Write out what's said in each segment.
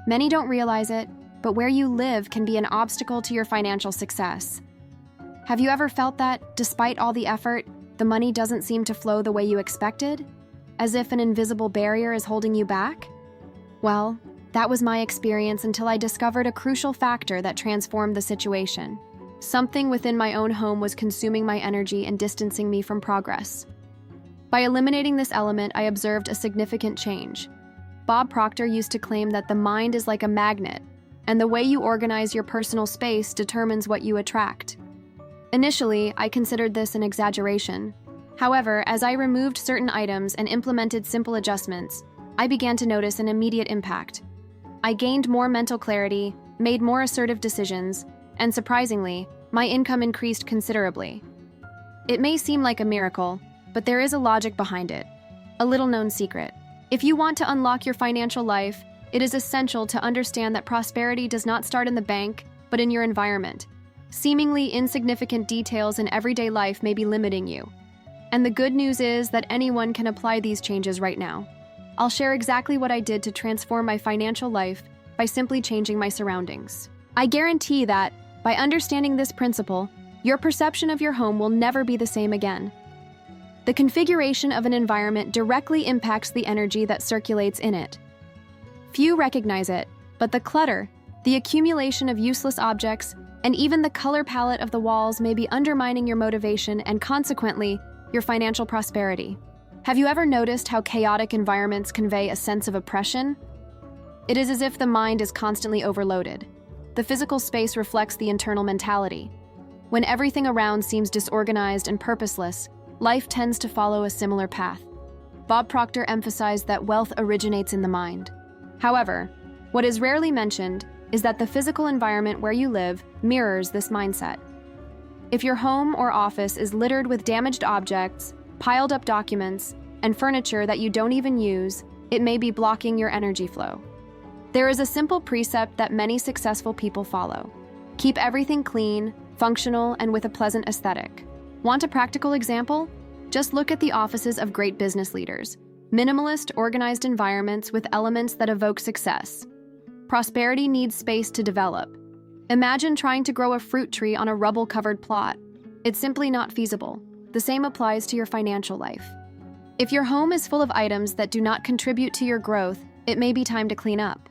Many don't realize it, but where you live can be an obstacle to your financial success. Have you ever felt that, despite all the effort, the money doesn't seem to flow the way you expected? As if an invisible barrier is holding you back? Well, that was my experience until I discovered a crucial factor that transformed the situation. Something within my own home was consuming my energy and distancing me from progress. By eliminating this element, I observed a significant change. Bob Proctor used to claim that the mind is like a magnet, and the way you organize your personal space determines what you attract. Initially, I considered this an exaggeration. However, as I removed certain items and implemented simple adjustments, I began to notice an immediate impact. I gained more mental clarity, made more assertive decisions, and surprisingly, my income increased considerably. It may seem like a miracle, but there is a logic behind it. A little-known secret. If you want to unlock your financial life, it is essential to understand that prosperity does not start in the bank, but in your environment. Seemingly insignificant details in everyday life may be limiting you. And the good news is that anyone can apply these changes right now. I'll share exactly what I did to transform my financial life by simply changing my surroundings. I guarantee that, by understanding this principle, your perception of your home will never be the same again. The configuration of an environment directly impacts the energy that circulates in it. Few recognize it, but the clutter, the accumulation of useless objects, and even the color palette of the walls may be undermining your motivation and, consequently, your financial prosperity. Have you ever noticed how chaotic environments convey a sense of oppression? It is as if the mind is constantly overloaded. The physical space reflects the internal mentality. When everything around seems disorganized and purposeless, life tends to follow a similar path. Bob Proctor emphasized that wealth originates in the mind. However, what is rarely mentioned is that the physical environment where you live mirrors this mindset. If your home or office is littered with damaged objects, piled up documents, and furniture that you don't even use, it may be blocking your energy flow. There is a simple precept that many successful people follow. Keep everything clean, functional, and with a pleasant aesthetic. Want a practical example? Just look at the offices of great business leaders. Minimalist, organized environments with elements that evoke success. Prosperity needs space to develop. Imagine trying to grow a fruit tree on a rubble-covered plot. It's simply not feasible. The same applies to your financial life. If your home is full of items that do not contribute to your growth, it may be time to clean up.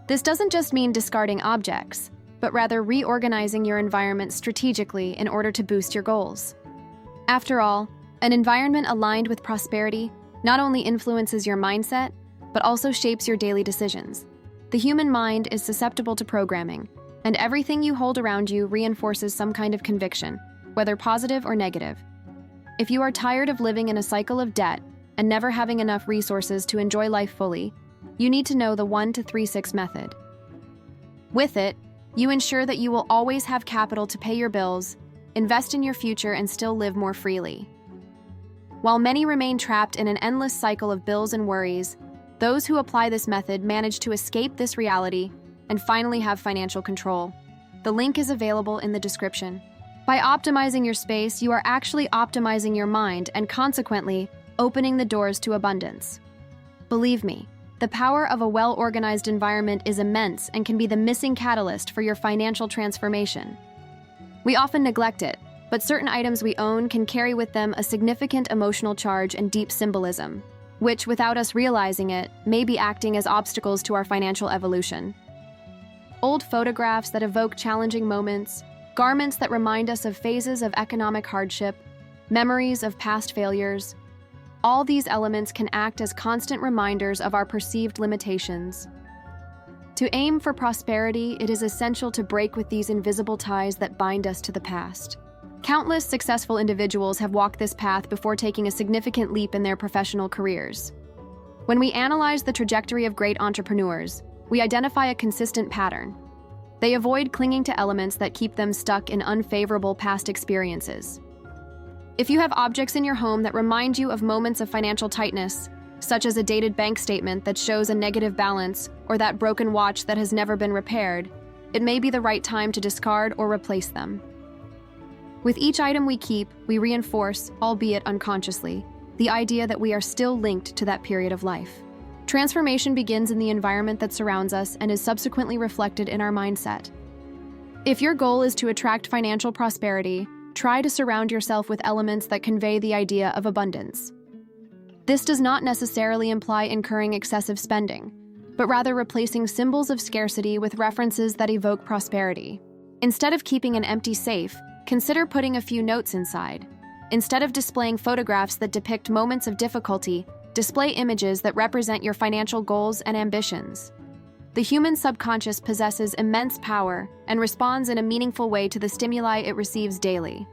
This doesn't just mean discarding objects, but rather reorganizing your environment strategically in order to boost your goals. After all, an environment aligned with prosperity not only influences your mindset, but also shapes your daily decisions. The human mind is susceptible to programming, and everything you hold around you reinforces some kind of conviction, whether positive or negative. If you are tired of living in a cycle of debt and never having enough resources to enjoy life fully, you need to know the 1-to-3-6 method. With it, you ensure that you will always have capital to pay your bills, invest in your future, and still live more freely. While many remain trapped in an endless cycle of bills and worries, those who apply this method manage to escape this reality and finally have financial control. The link is available in the description. By optimizing your space, you are actually optimizing your mind and consequently opening the doors to abundance. Believe me, the power of a well-organized environment is immense and can be the missing catalyst for your financial transformation. We often neglect it, but certain items we own can carry with them a significant emotional charge and deep symbolism, which, without us realizing it, may be acting as obstacles to our financial evolution. Old photographs that evoke challenging moments, garments that remind us of phases of economic hardship, memories of past failures, all these elements can act as constant reminders of our perceived limitations. To aim for prosperity, it is essential to break with these invisible ties that bind us to the past. Countless successful individuals have walked this path before taking a significant leap in their professional careers. When we analyze the trajectory of great entrepreneurs, we identify a consistent pattern. They avoid clinging to elements that keep them stuck in unfavorable past experiences. If you have objects in your home that remind you of moments of financial tightness, such as a dated bank statement that shows a negative balance or that broken watch that has never been repaired, it may be the right time to discard or replace them. With each item we keep, we reinforce, albeit unconsciously, the idea that we are still linked to that period of life. Transformation begins in the environment that surrounds us and is subsequently reflected in our mindset. If your goal is to attract financial prosperity, try to surround yourself with elements that convey the idea of abundance. This does not necessarily imply incurring excessive spending, but rather replacing symbols of scarcity with references that evoke prosperity. Instead of keeping an empty safe, consider putting a few notes inside. Instead of displaying photographs that depict moments of difficulty, display images that represent your financial goals and ambitions. The human subconscious possesses immense power and responds in a meaningful way to the stimuli it receives daily.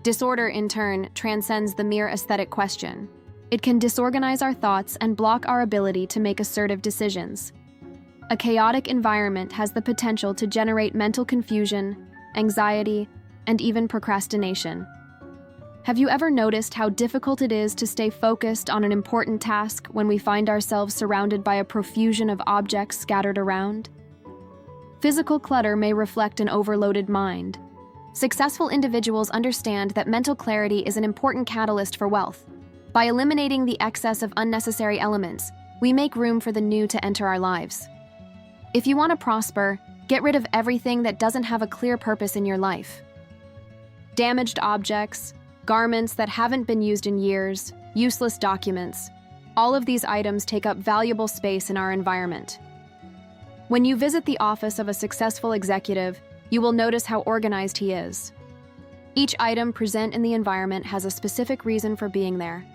Disorder, in turn, transcends the mere aesthetic question. It can disorganize our thoughts and block our ability to make assertive decisions. A chaotic environment has the potential to generate mental confusion, anxiety, and even procrastination. Have you ever noticed how difficult it is to stay focused on an important task when we find ourselves surrounded by a profusion of objects scattered around? Physical clutter may reflect an overloaded mind. Successful individuals understand that mental clarity is an important catalyst for wealth. By eliminating the excess of unnecessary elements, we make room for the new to enter our lives. If you want to prosper, get rid of everything that doesn't have a clear purpose in your life. Damaged objects, garments that haven't been used in years, useless documents. All of these items take up valuable space in our environment. When you visit the office of a successful executive, you will notice how organized he is. Each item present in the environment has a specific reason for being there.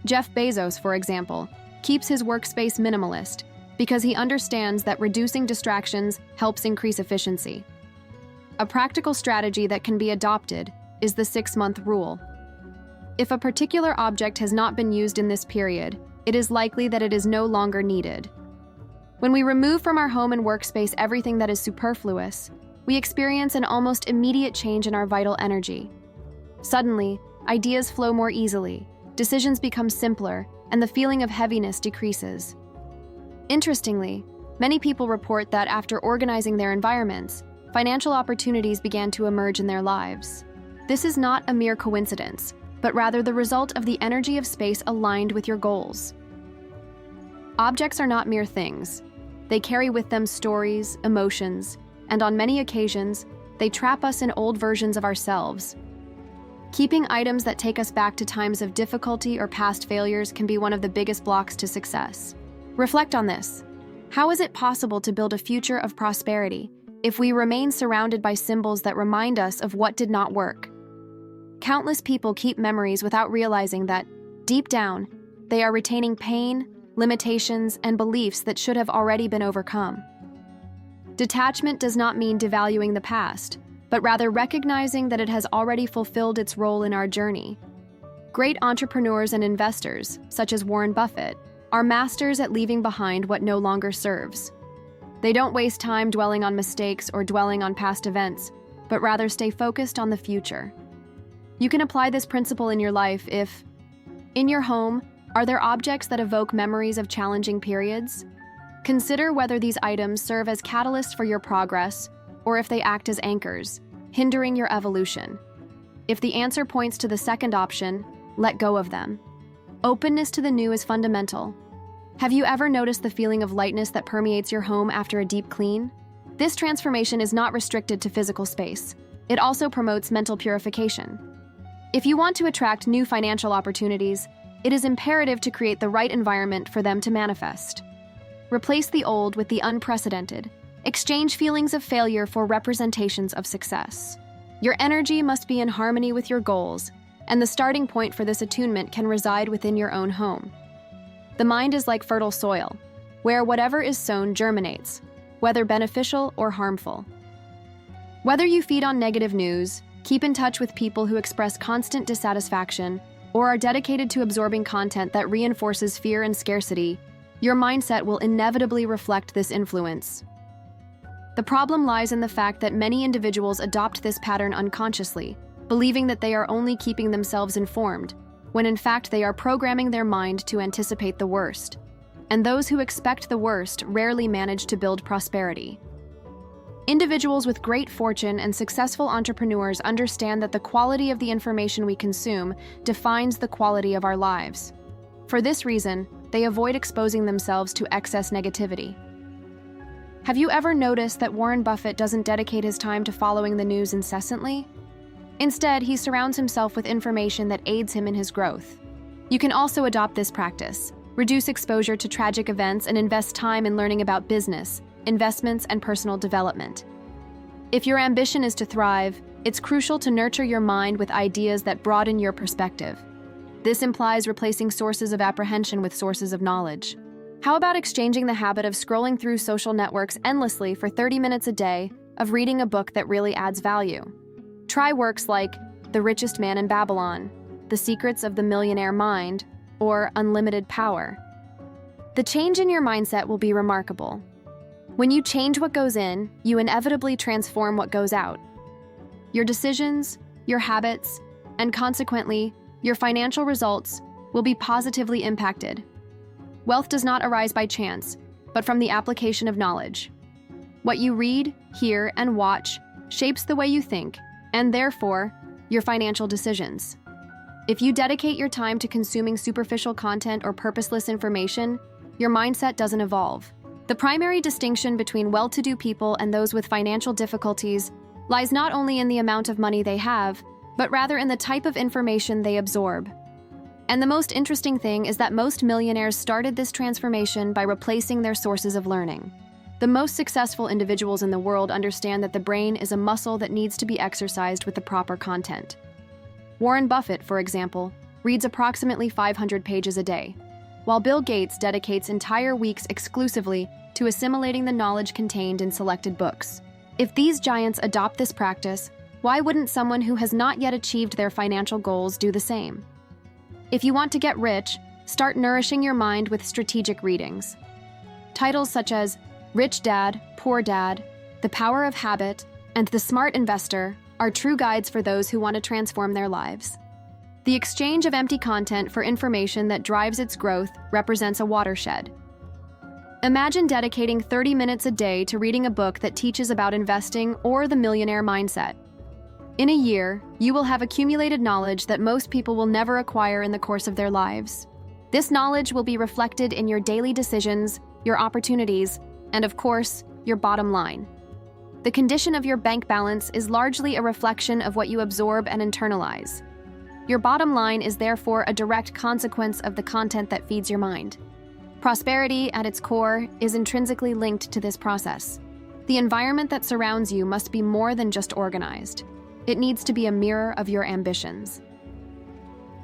Jeff Bezos, for example, keeps his workspace minimalist because he understands that reducing distractions helps increase efficiency. A practical strategy that can be adopted is the 6-month rule. If a particular object has not been used in this period, it is likely that it is no longer needed. When we remove from our home and workspace everything that is superfluous, we experience an almost immediate change in our vital energy. Suddenly, ideas flow more easily, decisions become simpler, and the feeling of heaviness decreases. Interestingly, many people report that after organizing their environments, financial opportunities began to emerge in their lives. This is not a mere coincidence, but rather the result of the energy of space aligned with your goals. Objects are not mere things. They carry with them stories, emotions, and on many occasions, they trap us in old versions of ourselves. Keeping items that take us back to times of difficulty or past failures can be one of the biggest blocks to success. Reflect on this. How is it possible to build a future of prosperity if we remain surrounded by symbols that remind us of what did not work? Countless people keep memories without realizing that, deep down, they are retaining pain, limitations, and beliefs that should have already been overcome. Detachment does not mean devaluing the past, but rather recognizing that it has already fulfilled its role in our journey. Great entrepreneurs and investors, such as Warren Buffett, are masters at leaving behind what no longer serves. They don't waste time dwelling on mistakes or dwelling on past events, but rather stay focused on the future. You can apply this principle in your life if, in your home, are there objects that evoke memories of challenging periods? Consider whether these items serve as catalysts for your progress or if they act as anchors, hindering your evolution. If the answer points to the second option, let go of them. Openness to the new is fundamental. Have you ever noticed the feeling of lightness that permeates your home after a deep clean? This transformation is not restricted to physical space. It also promotes mental purification. If you want to attract new financial opportunities, it is imperative to create the right environment for them to manifest. Replace the old with the unprecedented. Exchange feelings of failure for representations of success. Your energy must be in harmony with your goals, and the starting point for this attunement can reside within your own home. The mind is like fertile soil, where whatever is sown germinates, whether beneficial or harmful. Whether you feed on negative news, keep in touch with people who express constant dissatisfaction, or are dedicated to absorbing content that reinforces fear and scarcity, your mindset will inevitably reflect this influence. The problem lies in the fact that many individuals adopt this pattern unconsciously, believing that they are only keeping themselves informed, when in fact they are programming their mind to anticipate the worst. And those who expect the worst rarely manage to build prosperity. Individuals with great fortune and successful entrepreneurs understand that the quality of the information we consume defines the quality of our lives. For this reason, they avoid exposing themselves to excess negativity. Have you ever noticed that Warren Buffett doesn't dedicate his time to following the news incessantly? Instead, he surrounds himself with information that aids him in his growth. You can also adopt this practice, reduce exposure to tragic events, and invest time in learning about business, investments, and personal development. If your ambition is to thrive, it's crucial to nurture your mind with ideas that broaden your perspective. This implies replacing sources of apprehension with sources of knowledge. How about exchanging the habit of scrolling through social networks endlessly for 30 minutes a day of reading a book that really adds value? Try works like The Richest Man in Babylon, The Secrets of the Millionaire Mind, or Unlimited Power. The change in your mindset will be remarkable. When you change what goes in, you inevitably transform what goes out. Your decisions, your habits, and consequently, your financial results will be positively impacted. Wealth does not arise by chance, but from the application of knowledge. What you read, hear, and watch shapes the way you think, and therefore, your financial decisions. If you dedicate your time to consuming superficial content or purposeless information, your mindset doesn't evolve. The primary distinction between well-to-do people and those with financial difficulties lies not only in the amount of money they have, but rather in the type of information they absorb. And the most interesting thing is that most millionaires started this transformation by replacing their sources of learning. The most successful individuals in the world understand that the brain is a muscle that needs to be exercised with the proper content. Warren Buffett, for example, reads approximately 500 pages a day, while Bill Gates dedicates entire weeks exclusively to assimilating the knowledge contained in selected books. If these giants adopt this practice, why wouldn't someone who has not yet achieved their financial goals do the same? If you want to get rich, start nourishing your mind with strategic readings. Titles such as Rich Dad, Poor Dad, The Power of Habit, and The Smart Investor are true guides for those who want to transform their lives. The exchange of empty content for information that drives its growth represents a watershed. Imagine dedicating 30 minutes a day to reading a book that teaches about investing or the millionaire mindset. In a year, you will have accumulated knowledge that most people will never acquire in the course of their lives. This knowledge will be reflected in your daily decisions, your opportunities, and of course, your bottom line. The condition of your bank balance is largely a reflection of what you absorb and internalize. Your bottom line is therefore a direct consequence of the content that feeds your mind. Prosperity, at its core, is intrinsically linked to this process. The environment that surrounds you must be more than just organized. It needs to be a mirror of your ambitions.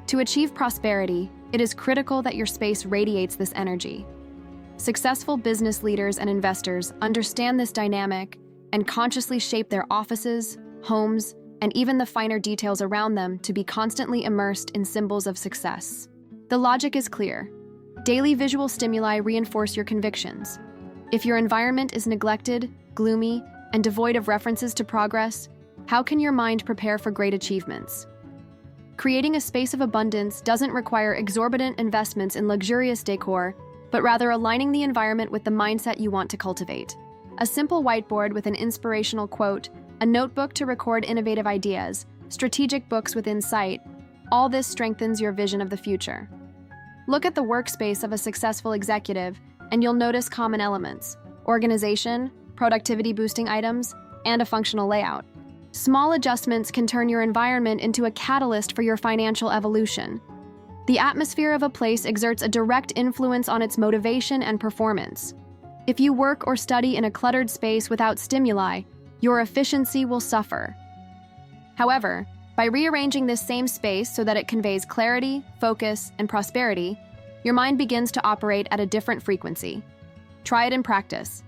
To achieve prosperity, it is critical that your space radiates this energy. Successful business leaders and investors understand this dynamic and consciously shape their offices, homes, and even the finer details around them to be constantly immersed in symbols of success. The logic is clear. Daily visual stimuli reinforce your convictions. If your environment is neglected, gloomy, and devoid of references to progress, how can your mind prepare for great achievements? Creating a space of abundance doesn't require exorbitant investments in luxurious decor, but rather aligning the environment with the mindset you want to cultivate. A simple whiteboard with an inspirational quote, a notebook to record innovative ideas, strategic books with insight, all this strengthens your vision of the future. Look at the workspace of a successful executive, and you'll notice common elements: organization, productivity-boosting items, and a functional layout. Small adjustments can turn your environment into a catalyst for your financial evolution. The atmosphere of a place exerts a direct influence on its motivation and performance. If you work or study in a cluttered space without stimuli, your efficiency will suffer. However, by rearranging this same space so that it conveys clarity, focus, and prosperity, your mind begins to operate at a different frequency. Try it in practice.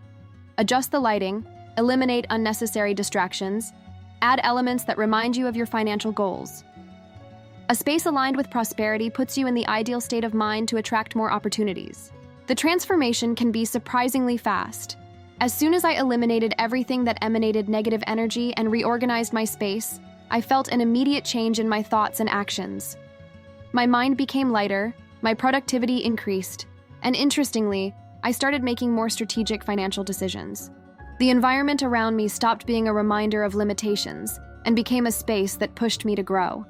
Adjust the lighting, eliminate unnecessary distractions, add elements that remind you of your financial goals. A space aligned with prosperity puts you in the ideal state of mind to attract more opportunities. The transformation can be surprisingly fast. As soon as I eliminated everything that emanated negative energy and reorganized my space, I felt an immediate change in my thoughts and actions. My mind became lighter, my productivity increased, and interestingly, I started making more strategic financial decisions. The environment around me stopped being a reminder of limitations and became a space that pushed me to grow.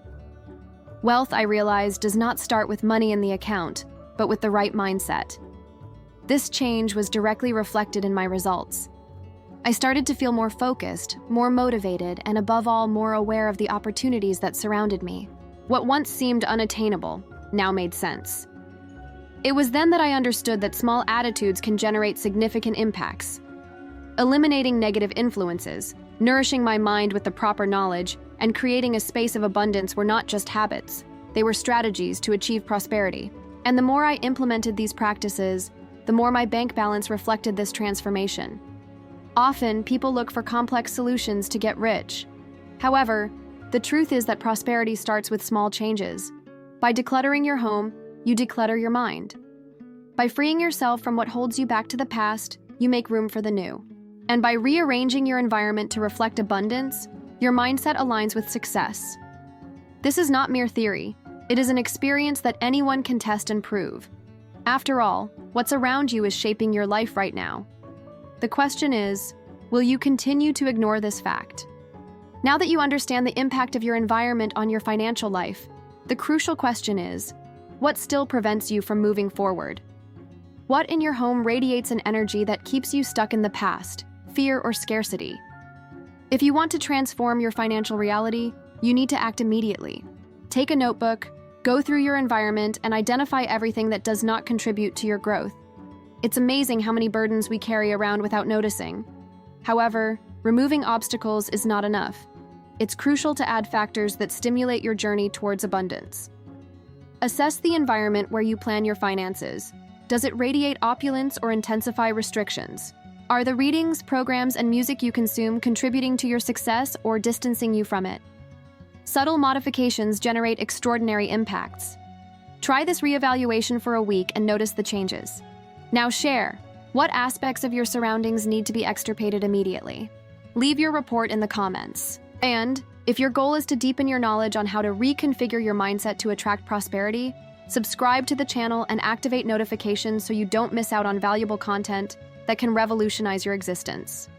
Wealth, I realized, does not start with money in the account, but with the right mindset. This change was directly reflected in my results. I started to feel more focused, more motivated, and above all, more aware of the opportunities that surrounded me. What once seemed unattainable now made sense. It was then that I understood that small attitudes can generate significant impacts. Eliminating negative influences, nourishing my mind with the proper knowledge, and creating a space of abundance were not just habits, they were strategies to achieve prosperity. And the more I implemented these practices, the more my bank balance reflected this transformation. Often, people look for complex solutions to get rich. However, the truth is that prosperity starts with small changes. By decluttering your home, you declutter your mind. By freeing yourself from what holds you back to the past, you make room for the new. And by rearranging your environment to reflect abundance, your mindset aligns with success. This is not mere theory. It is an experience that anyone can test and prove. After all, what's around you is shaping your life right now. The question is, will you continue to ignore this fact? Now that you understand the impact of your environment on your financial life, the crucial question is, what still prevents you from moving forward? What in your home radiates an energy that keeps you stuck in the past, fear or scarcity? If you want to transform your financial reality, you need to act immediately. Take a notebook, go through your environment, and identify everything that does not contribute to your growth. It's amazing how many burdens we carry around without noticing. However, removing obstacles is not enough. It's crucial to add factors that stimulate your journey towards abundance. Assess the environment where you plan your finances. Does it radiate opulence or intensify restrictions? Are the readings, programs, and music you consume contributing to your success or distancing you from it? Subtle modifications generate extraordinary impacts. Try this reevaluation for a week and notice the changes. Now share, what aspects of your surroundings need to be extirpated immediately? Leave your report in the comments. And if your goal is to deepen your knowledge on how to reconfigure your mindset to attract prosperity, subscribe to the channel and activate notifications so you don't miss out on valuable content that can revolutionize your existence.